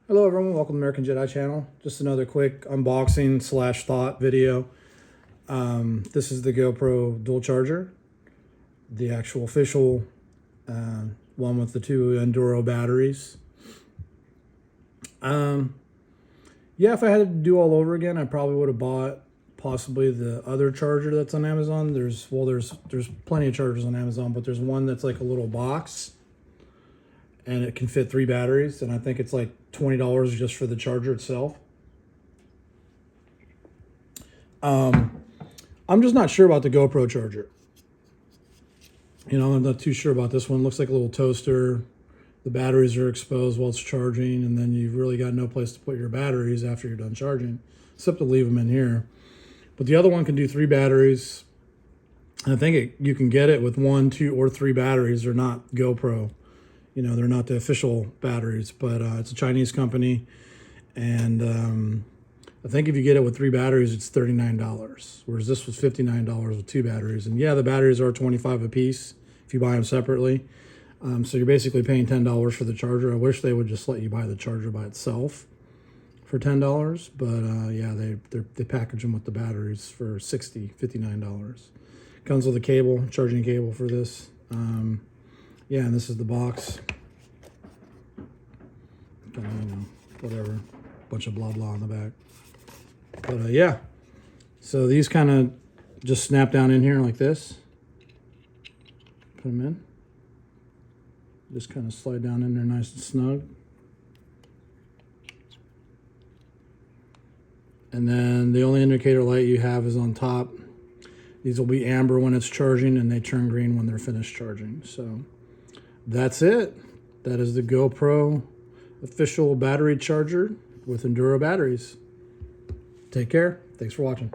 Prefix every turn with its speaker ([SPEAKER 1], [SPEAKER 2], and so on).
[SPEAKER 1] Hello everyone, welcome to American Jedi channel. Just another quick unboxing / thought video. This is the GoPro dual charger, the actual official one with the two Enduro batteries. Yeah, if I had to do all over again, I probably would have bought possibly the other charger that's on Amazon. There's plenty of chargers on Amazon, but there's one that's like a little box and it can fit 3 batteries, and I think it's like $20 just for the charger itself. I'm just not sure about the GoPro charger. You know, I'm not too sure about this one. It looks like a little toaster. The batteries are exposed while it's charging, and then you've really got no place to put your batteries after you're done charging, except to leave them in here. But the other one can do 3 batteries. And I think you can get it with 1, 2, or 3 batteries. They're not GoPro. You know, they're not the official batteries, but it's a Chinese company. And I think if you get it with 3 batteries, it's $39, whereas this was $59 with 2 batteries. And yeah, the batteries are $25 a piece if you buy them separately. So you're basically paying $10 for the charger. I wish they would just let you buy the charger by itself for $10, but yeah, they package them with the batteries for $59. Comes with a cable, charging cable for this. Yeah, and this is the box. You know, whatever, bunch of blah blah on the back. But yeah, so these kind of just snap down in here like this. Put them in. Just kind of slide down in there nice and snug. And then the only indicator light you have is on top. These will be amber when it's charging, and they turn green when they're finished charging. So that's it. That is the GoPro official battery charger with Enduro batteries. Take care. Thanks for watching.